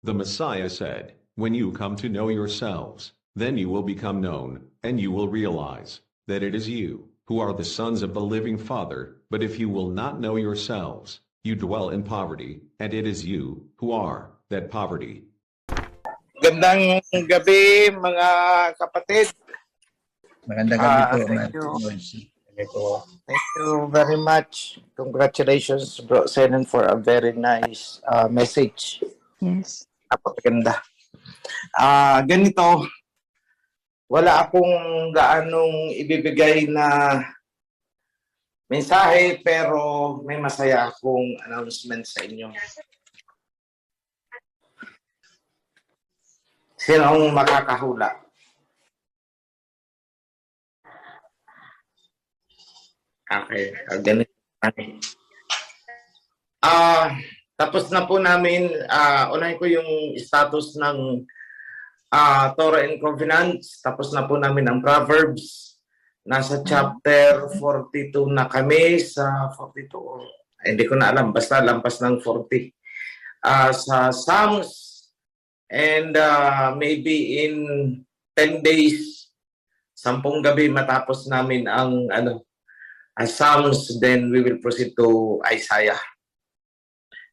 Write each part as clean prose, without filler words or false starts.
The Messiah said, "When you come to know yourselves, then you will become known, and you will realize that it is you who are the sons of the living Father. But if you will not know yourselves, you dwell in poverty, and it is you who are that poverty." Gandang gabi mga kapatid. Magandang gabi po, Thank Matt. you. Gabi po. Thank you very much. Congratulations, Bro Senan, for a very nice message. Yes. Napakaganda. Ganito, wala akong gaanong ibibigay na mensahe, pero may masaya akong announcement sa inyo. Sino ang makakahula? Okay, ganito. Tapos na po namin, unahin ko yung status ng Torah and Covenants. Tapos na po namin ang Proverbs. Nasa chapter 42 na kami sa 42. Hindi ko na alam, basta lampas ng 40. Sa Psalms, and maybe in 10 days, 10 gabi matapos namin ang Psalms, then we will proceed to Isaiah.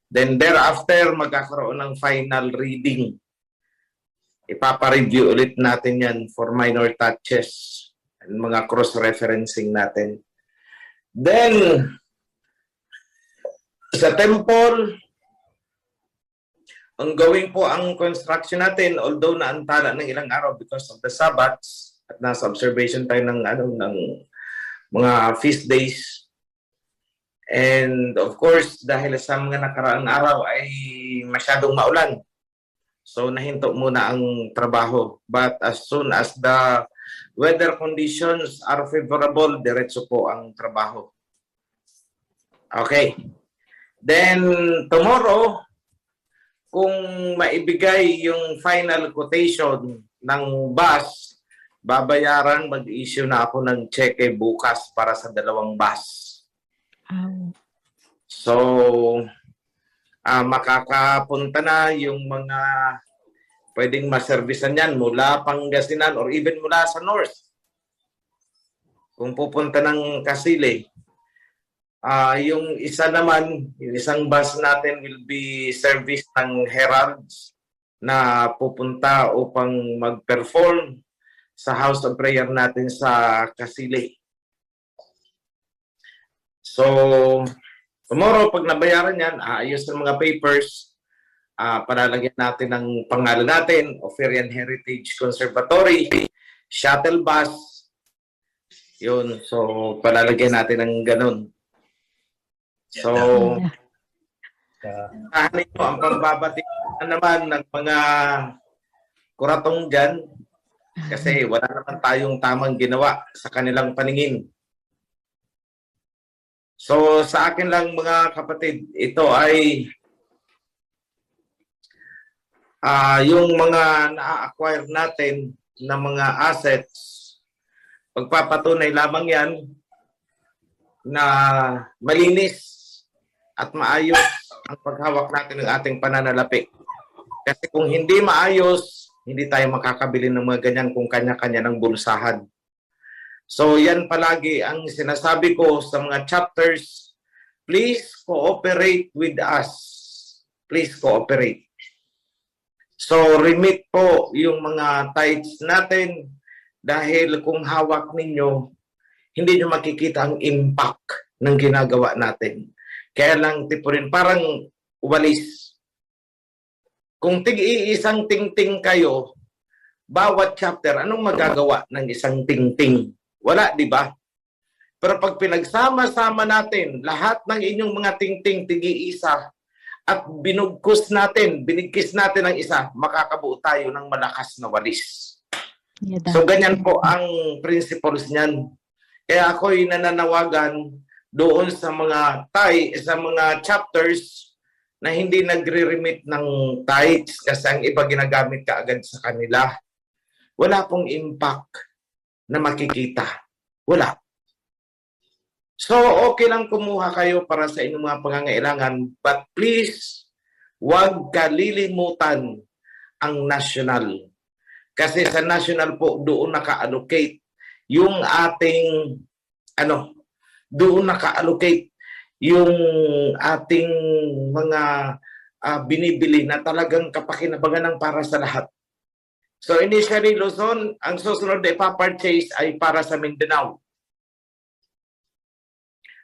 Then thereafter, magkakaroon ng final reading. Ipapa-review ulit natin yan for minor touches and mga cross-referencing natin. Then, sa temple, ongoing po ang construction natin, although naantala ng ilang araw because of the Sabbaths at nasa observation tayo ng mga feast days. And of course, dahil sa mga nakaraang araw ay masyadong maulan. So nahinto muna ang trabaho. But as soon as the weather conditions are favorable, diretso po ang trabaho. Okay. Then tomorrow, kung maibigay yung final quotation ng bus, babayaran, mag-issue na ako ng cheque bukas para sa 2 bus. So, makakapunta na yung mga pwedeng maservisan yan mula Pangasinan or even mula sa North. Kung pupunta ng Kasile, yung isa naman, yung isang bus natin will be service ng Heralds na pupunta upang mag-perform sa house of prayer natin sa Kasile. So, tomorrow, pag nabayaran yan, ayos ng mga papers, palalagyan natin ng pangalan natin, Oferian Heritage Conservatory, shuttle bus, yun. So, palalagyan natin ng ganun. So, kahanin mo ang pambabati na naman ng mga kuratong dyan kasi wala naman tayong tamang ginawa sa kanilang paningin. So, sa akin lang mga kapatid, ito ay yung mga na-acquire natin na mga assets, pagpapatunay lamang yan na malinis at maayos ang paghawak natin ng ating pananalapi. Kasi kung hindi maayos, hindi tayo makakabili ng mga ganyan kung kanya-kanya ng bulsahan. So yan palagi ang sinasabi ko sa mga chapters, please cooperate with us. Please cooperate. So remit po yung mga tithes natin dahil kung hawak ninyo, hindi nyo makikita ang impact ng ginagawa natin. Kaya lang tipurin, parang walis. Kung tig-iisang ting-ting kayo, bawat chapter, anong magagawa ng isang ting-ting? Wala, di ba? Pero pag pinagsama-sama natin, lahat ng inyong mga ting-ting tig-iisa, at binugkos natin, binigkis natin ang isa, makakabuo tayo ng malakas na walis. So ganyan po ang principles niyan. Kaya ako'y nananawagan doon sa mga sa mga chapters na hindi nagre-remit ng tithes kasi ang iba ginagamit kaagad sa kanila. Wala pong impact na makikita. Wala. So, okay lang kumuha kayo para sa inyong mga pangangailangan, but please huwag kalilimutan ang national. Kasi sa national po, doon naka-allocate yung ating, doon naka-allocate yung ating mga binibili na talagang kapakinabangan ng para sa lahat. So initially, Luzon, ang susunod na ipapurchase ay para sa Mindanao.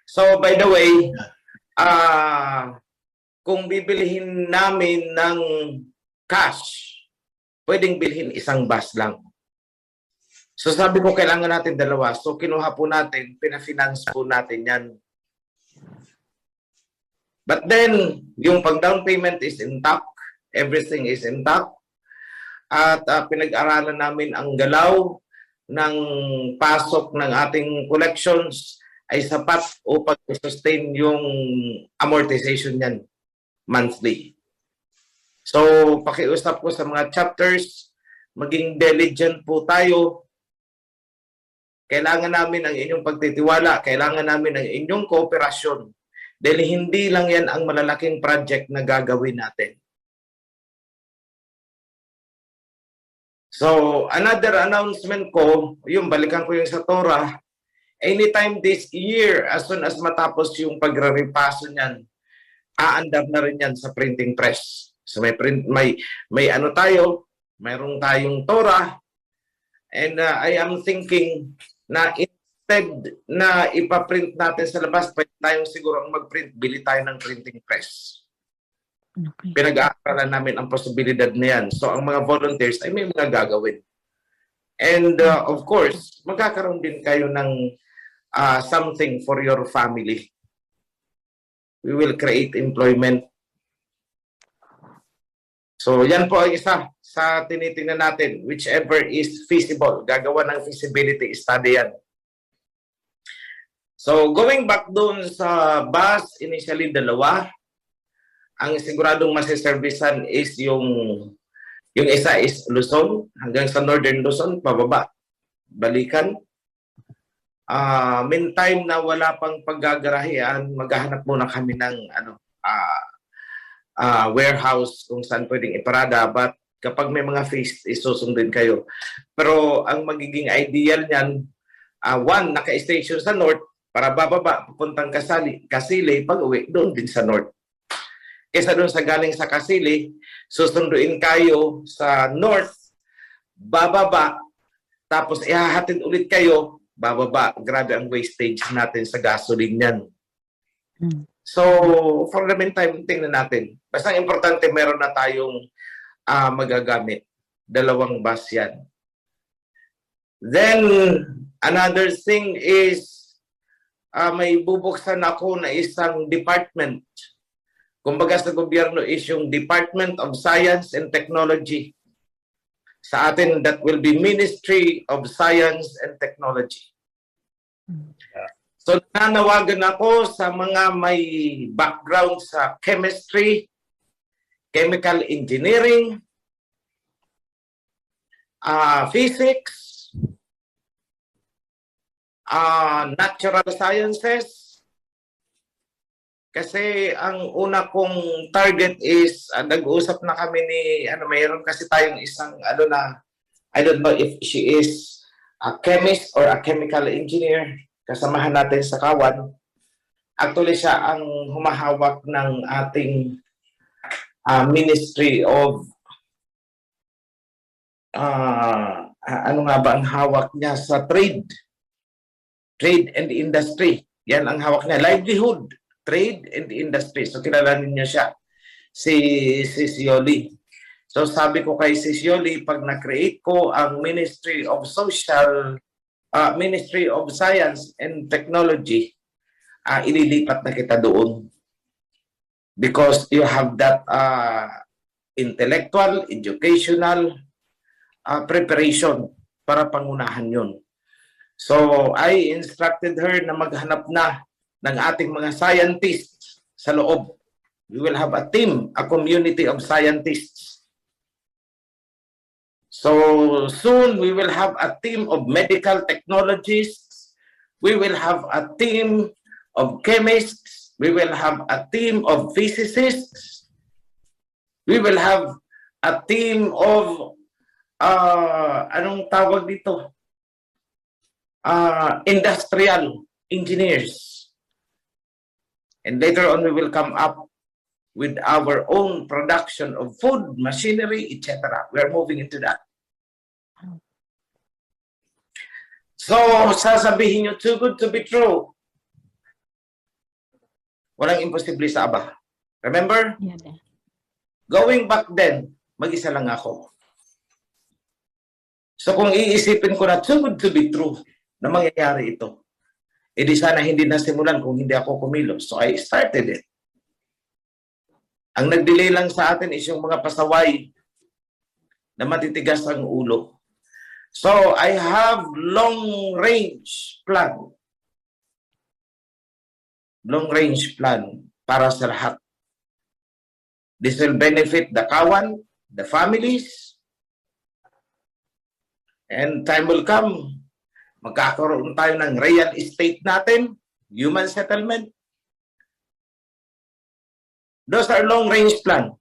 So by the way, kung bibilihin namin ng cash, pwedeng bilhin isang bus lang. So sabi ko, kailangan natin dalawa. So kinuha po natin, pina-finance po natin yan. But then, yung pag-down payment is intact. Everything is intact. At pinag-aralan namin ang galaw ng pasok ng ating collections ay sapat upang sustain yung amortization yan monthly. So, pakiusap ko sa mga chapters, maging diligent po tayo. Kailangan namin ang inyong pagtitiwala, kailangan namin ang inyong kooperasyon. Dahil hindi lang yan ang malalaking project na gagawin natin. So, another announcement ko, yung balikan ko yung sa Torah, anytime this year, as soon as matapos yung pagre-repaso niyan, aandar na rin yan sa printing press. So may ano tayo, mayroong tayong Torah, and I am thinking na instead na ipaprint natin sa labas, pwede tayong siguro ang mag-print, bili tayo ng printing press. Okay. Pinag-aaralan namin ang posibilidad na yan. So ang mga volunteers ay may mga gagawin. And of course, magkakaroon din kayo ng something for your family. We will create employment. So yan po ang isa sa tinitingnan natin, whichever is feasible. Gagawa ng feasibility study yan. So going back doon sa bus, initially dalawa. Ang siguradong masiservisan is yung isa is Luzon, hanggang sa Northern Luzon, pababa, balikan. Meantime na wala pang paggagarahian, maghahanap muna kami ng warehouse kung saan pwedeng iparada. But kapag may mga feast, isusundin kayo. Pero ang magiging ideal niyan, one, naka-station sa north, para bababa, pupuntang Kasili, pag-uwi, doon din sa north. Kesa doon sa galing sa Kasili, susunduin kayo sa north, bababa, tapos ihahatid ulit kayo, bababa. Grabe ang wastage natin sa gasoline yan. So, for the meantime, tingnan natin. Basta importante, meron na tayong magagamit. Dalawang bus yan. Then, another thing is, may bubuksan ako na isang department. Kumbaga sa gobyerno is yung Department of Science and Technology. Sa atin, that will be Ministry of Science and Technology. So, nanawagan ako sa mga may background sa chemistry, chemical engineering, physics, natural sciences. Kasi ang una kong target is, nag-uusap na kami ni, mayroon kasi tayong isang, I don't know if she is a chemist or a chemical engineer, kasamahan natin sa Kawan. Actually, siya ang humahawak ng ating Ministry of, ano nga ba ang hawak niya sa trade and industry. Yan ang hawak niya, livelihood. Trade and industry. So, kilalanin niyo siya. Si Sioli. So, sabi ko kay Sioli, pag na-create ko ang Ministry of Ministry of Science and Technology, ililipat na kita doon. Because you have that intellectual, educational preparation para pangunahan yun. So, I instructed her na maghanap na ng ating mga scientists sa loob. We will have a team, a community of scientists. So soon we will have a team of medical technologists. We will have a team of chemists. We will have a team of physicists. We will have a team of anong tawag dito? Industrial engineers. And later on, we will come up with our own production of food, machinery, etc. We are moving into that. So, sasabihin nyo, too good to be true. Walang imposible sa Aba. Remember? Yeah. Going back then, mag-isa lang ako. So kung iisipin ko na too good to be true na mangyayari ito, edi sana hindi nasimulan kung hindi ako kumilos. So I started it. Ang nag-delay lang sa atin is yung mga pasaway na matitigas ang ulo. So I have long-range plan. Long-range plan para sa lahat. This will benefit the kawan, the families, and time will come. Magkakaroon tayo ng real estate natin, human settlement. Those are long-range plan.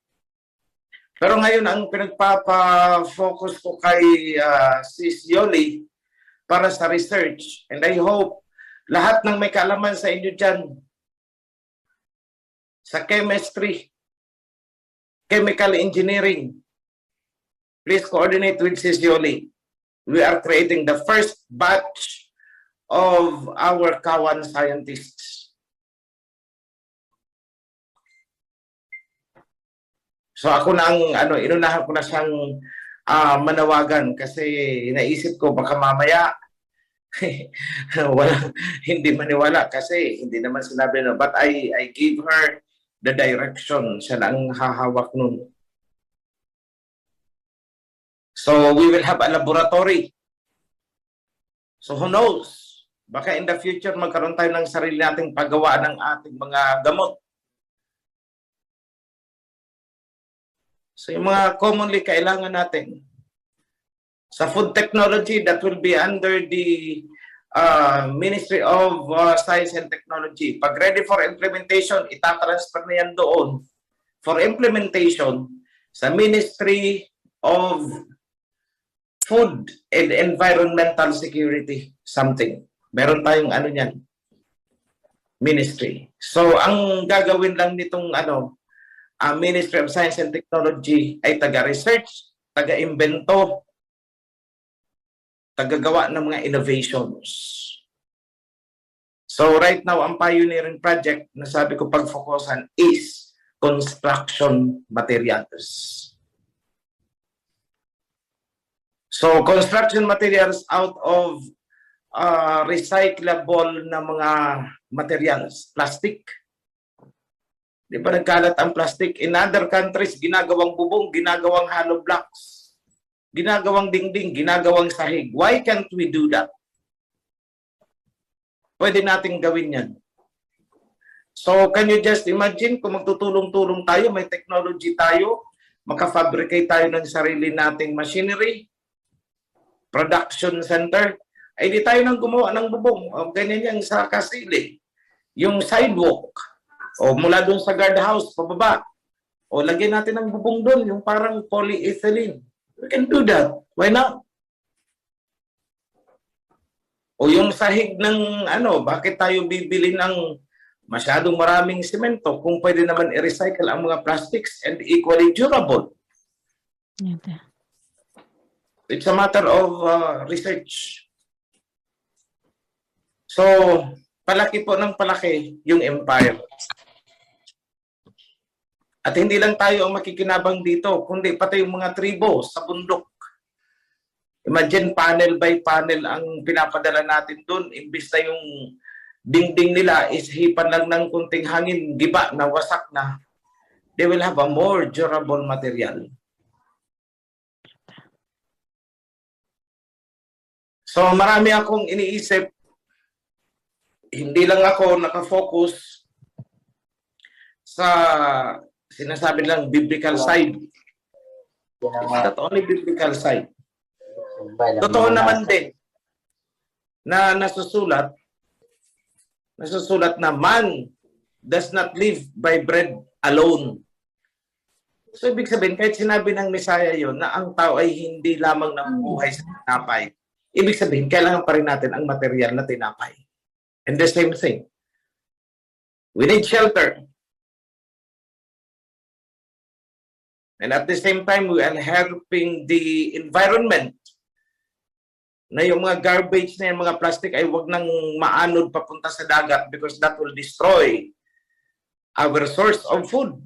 Pero ngayon, ang pinagpapa-focus ko kay Sis Yoli para sa research, and I hope lahat ng may kaalaman sa inyo dyan, sa chemistry, chemical engineering, please coordinate with Sis Yoli. We are creating the first batch of our Kawan scientists. So ako na ang inunahan ko na siyang manawagan kasi naisip ko baka mamaya hindi maniwala kasi hindi naman sinabi na, but I gave her the direction. Siya lang hahawak nun. So we will have a laboratory. So who knows? Baka in the future magkaroon tayo ng sarili nating paggawa ng ating mga gamot. So yung mga commonly kailangan natin sa food technology, that will be under the Ministry of Science and Technology. Pag ready for implementation, itatransfer na yan doon for implementation sa Ministry of Food and Environmental Security something. Meron tayong niyan, ministry. So ang gagawin lang nitong Ministry of Science and Technology ay taga-research, taga-invento, taga-gawa ng mga innovations. So right now, ang pioneering project na sabi ko pag-focusan is construction materials. So construction materials out of recyclable na mga materials, plastic. Di ba nagkalat ang plastic? In other countries, ginagawang bubong, ginagawang hollow blocks, ginagawang dingding, ginagawang sahig. Why can't we do that? Pwede nating gawin yan. So, can you just imagine kung magtutulong-tulong tayo, may technology tayo, makafabricate tayo ng sarili nating machinery, production center, ay di tayo nang gumawa ng bubong. O, ganyan yan sa Kasili. Yung sidewalk, o mula doon sa guardhouse, pababa. O lagyan natin ng bubong doon, yung parang polyethylene. We can do that. Why not? O yung sahig ng bakit tayo bibili ng masyadong maraming semento kung pwede naman i-recycle ang mga plastics and equally durable? Yeah. It's a matter of research. So, palaki po ng palaki yung empire. At hindi lang tayo ang makikinabang dito, kundi pati yung mga tribo sa bundok. Imagine panel by panel ang pinapadala natin doon. Imbis na yung dingding nila is hipan lang ng kunting hangin, giba na, wasak na. They will have a more durable material. So marami akong iniisip. Hindi lang ako nakafocus sa sinasabi lang biblical side. It's not only biblical side. Totoo naman din na nasusulat na man does not live by bread alone, So, ibig sabihin, kahit sinabi ng Messiah yon na ang tao ay hindi lamang nabubuhay sa tinapay, ibig sabihin, kailangan pa rin natin ang material na tinapay. And the same thing. We need shelter. And at the same time, we are helping the environment na yung mga garbage na yung mga plastic ay wag nang maanod papunta sa dagat because that will destroy our source of food.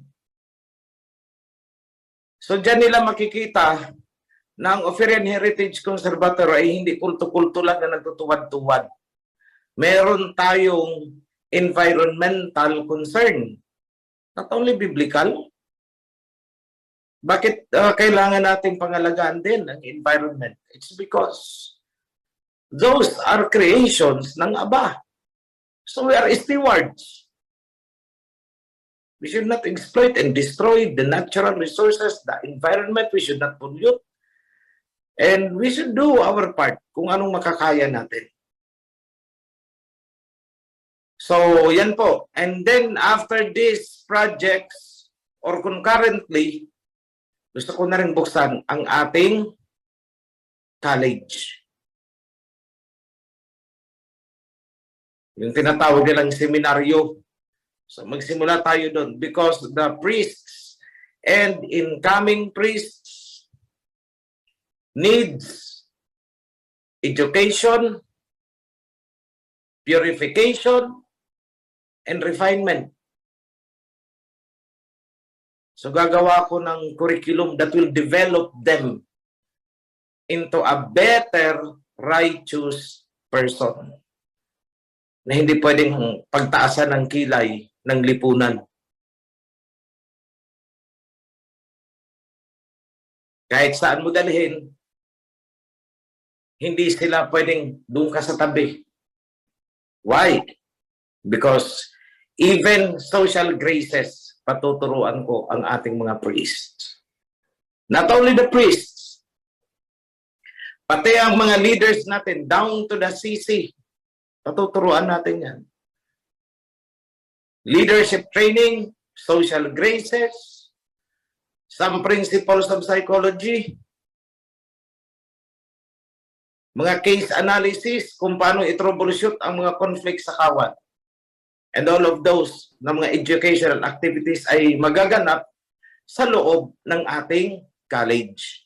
So dyan nila makikita na ang Ophirian Heritage Conservatory ay hindi kulto-kulto lang na nagtutuwad-tuwad. Meron tayong environmental concern. Not only biblical. Bakit kailangan nating pangalagaan din ang environment? It's because those are creations ng Aba. So we are stewards. We should not exploit and destroy the natural resources, the environment. We should not pollute. And we should do our part kung anong makakaya natin. So, yan po. And then, after these projects, or concurrently, gusto ko na rin buksan ang ating college. Yung tinatawag nilang seminaryo. So magsimula tayo doon because the priests and incoming priests needs education, purification, and refinement. So gagawa ko ng curriculum that will develop them into a better, righteous person na hindi pwedeng pagtaasan ng kilay ng lipunan. Kahit saan mo dalhin, hindi sila pwedeng doon ka sa tabi. Why? Because even social graces, patuturuan ko ang ating mga priests. Not only the priests, pati ang mga leaders natin, down to the CC, patuturuan natin yan. Leadership training, social graces, some principles of psychology, mga case analysis, kung paano i-troubleshoot ang mga conflict sa kawat. And all of those na mga educational activities ay magaganap sa loob ng ating college.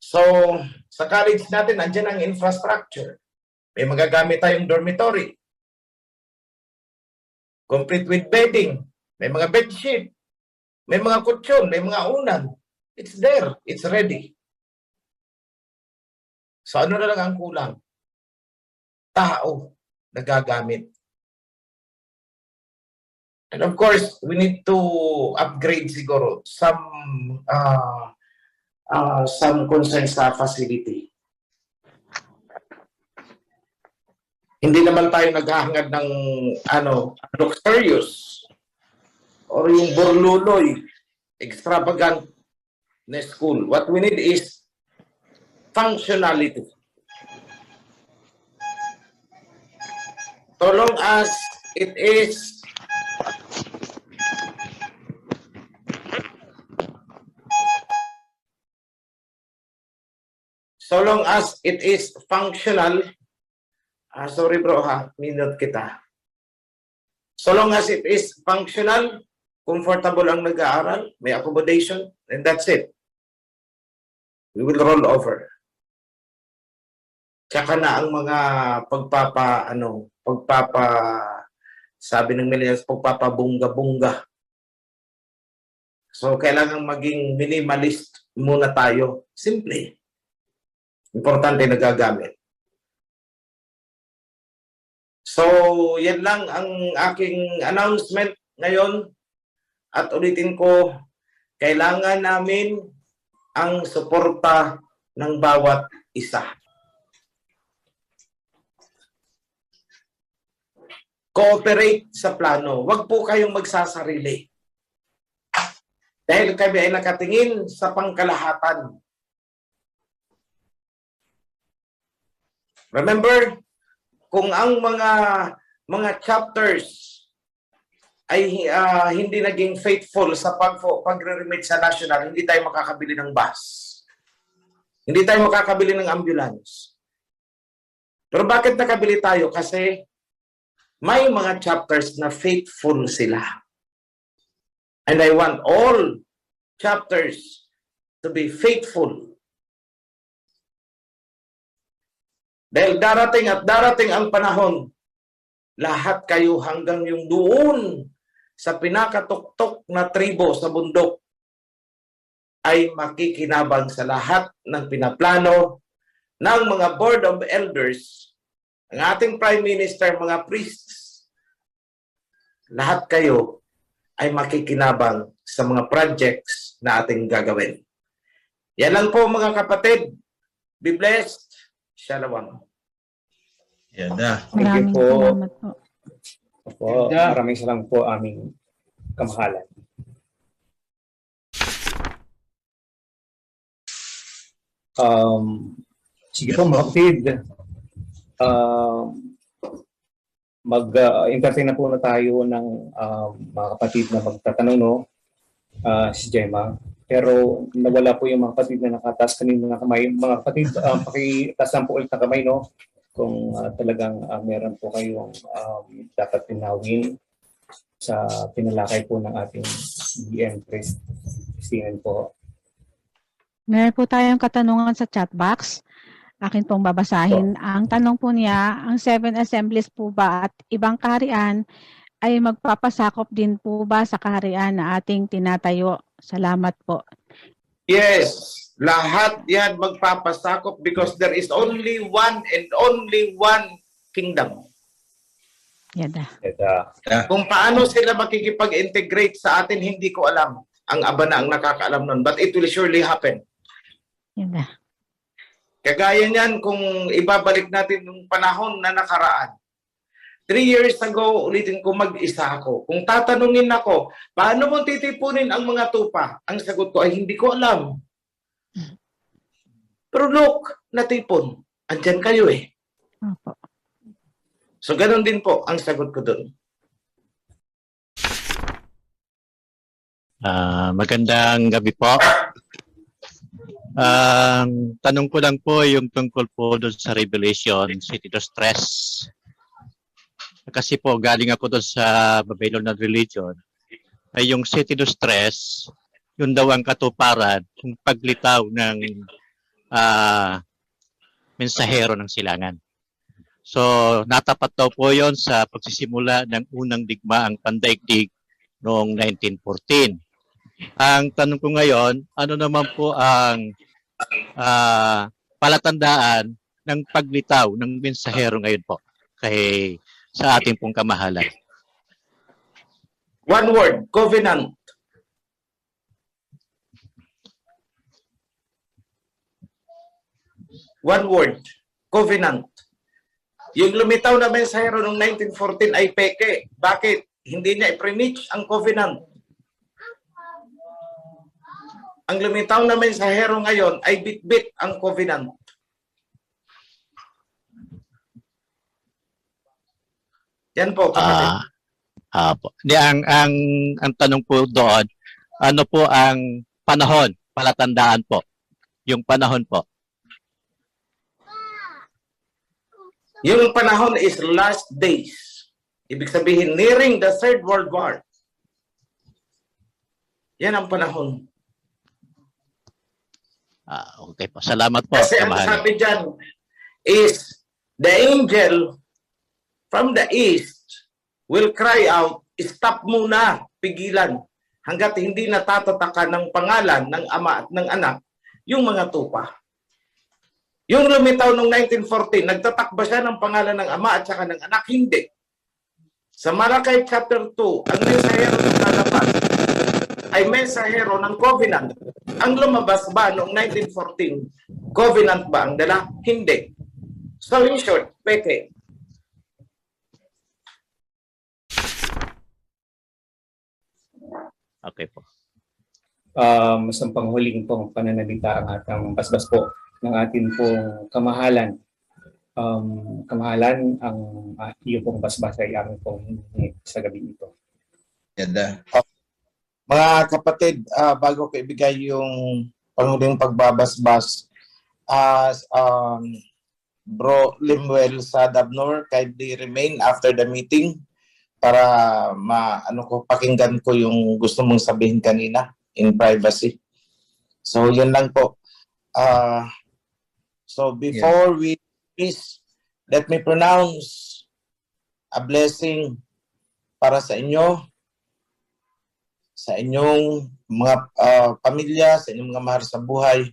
So, sa college natin, andyan ang infrastructure. May magagamit tayong dormitory. Complete with bedding. May mga bedsheet. May mga kutsyon. May mga unan. It's there. It's ready. So ano na lang ang kulang? Tao na gagamit. And of course, we need to upgrade siguro some concern sa facility. Hindi naman tayo naghahangad ng luxurious or yung borluloy, extravagant na school. What we need is functionality. So long as it is functional. Sorry bro ha, minute kita. So long as it is functional, comfortable ang nag-aaral, may accommodation, and that's it. We will roll over. Tsaka na ang mga sabi ng millennials, pagpapabungga-bungga. So, kailangan maging minimalist muna tayo. Simple. Importante na gagamit. So, yan lang ang aking announcement ngayon. At ulitin ko, kailangan namin ang suporta ng bawat isa. Cooperate sa plano. Huwag po kayong magsasarili. Dahil kami ay nakatingin sa pangkalahatan. Remember, kung ang mga chapters ay hindi naging faithful sa pagre-remit sa national, hindi tayo makakabili ng bus. Hindi tayo makakabili ng ambulance. Pero bakit nakabili tayo? Kasi may mga chapters na faithful sila. And I want all chapters to be faithful. Dahil darating at darating ang panahon, lahat kayo hanggang yung doon sa pinakatuktok na tribo sa bundok ay makikinabang sa lahat ng pinaplano ng mga board of elders, ang ating prime minister, mga priests. Lahat kayo ay makikinabang sa mga projects na ating gagawin. Yan lang po mga kapatid. Be blessed. Shalom. Yan na. Maraming po. salamat po. Opo, maraming salamat po aming kamahalan. Sige po mga kapatid, mag-entertain na po na tayo ng mga kapatid na magtatanong, no? Si Gemma. Pero nawala po yung mga kapatid na nakataas kanina ng kamay. Mga kapatid, pakitaas lang po ulit ng kamay, no? Kung talagang meron po kayong dapat tinawin sa pinalakay po ng ating BM Christine po. Meron po tayong katanungan sa chat box. Akin pong babasahin. Ang tanong po niya, ang 7 assemblies po ba at ibang kaharian ay magpapasakop din po ba sa kaharian na ating tinatayo? Salamat po. Yes, lahat yan magpapasakop because there is only one and only one kingdom. Yada. Kung paano sila makikipag-integrate sa atin, hindi ko alam. Ang aba na ang nakakaalam nun. But it will surely happen. Yada. Kagaya niyan kung ibabalik natin yung panahon na nakaraan. 3 years ago, ulitin ko, mag-isa ako. Kung tatanungin ako, paano mo titipunin ang mga tupa? Ang sagot ko ay hindi ko alam. Pero look, natipon. Andyan kayo eh. Opo. So ganun din po ang sagot ko doon. Magandang gabi po. Tanong ko lang po yung tungkol po doon sa Revelation City to Stress. Kasi po galing ako doon sa Babylonian religion ay yung City to Stress, yun daw ang katuparan, yung paglitaw ng mensahero ng silangan. So natapat daw po yon sa pagsisimula ng unang digmaang pandaigdig noong 1914. Ang tanong ko ngayon, ano naman po ang palatandaan ng paglitaw ng mensahero ngayon po kay sa ating pong kamahalan? One word, covenant. One word, covenant. Yung lumitaw na mensahero noong 1914 ay peke. Bakit? Hindi niya i-preach ang covenant. Ang lumitaw na mensahero ngayon ay bit-bit ang covenant. Yan po, kapatid. Po. Ang tanong po doon, ano po ang panahon, palatandaan po, yung panahon po? Yung panahon is last days. Ibig sabihin, nearing the Third World War. Yan ang panahon. Okay po. Salamat po. Kasi ang sabi dyan is, the angel from the east will cry out, stop muna, pigilan, hanggat hindi natatataka ng pangalan ng ama at ng anak yung mga tupa. Yung lumitaw noong 1914, nagtatak ba siya ng pangalan ng ama at saka ng anak? Hindi. Sa Malakay chapter 2, ang mensahero ng lalabas ay mensahero ng covenant. Ang lumabas ba noong 1914, covenant ba ang dala? Hindi. So in short, peke. Okay po. Sa panghuling pong pananalita ang atang basbas po ng atin pong kamahalan. Kamahalan, ang iyo pong basbas ay aming pong hiningi sa gabi ito. Yada. Mga kapatid, bago ko ibigay yung panghuling pagbabasbas, Bro Limuel sa Dabnor, kindly remain after the meeting para pakinggan ko yung gusto mong sabihin kanina in privacy. So yun lang po. So before we finish, let me pronounce a blessing para sa inyo, sa inyong mga pamilya, sa inyong mga mahal sa buhay.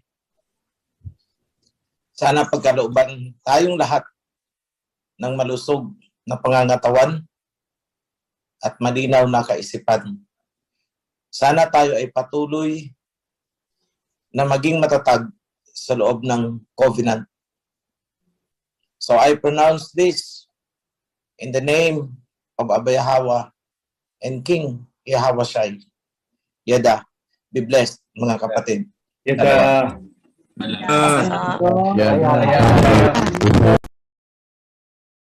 Sana pagkalooban tayong lahat ng malusog na pangangatawan at malinaw na kaisipan. Sana tayo ay patuloy na maging matatag sa loob ng covenant. So I pronounce this in the name of Abba Yahweh and King Yahweh Shai. Yada, be blessed mga kapatid. Yada. Ah. Yada.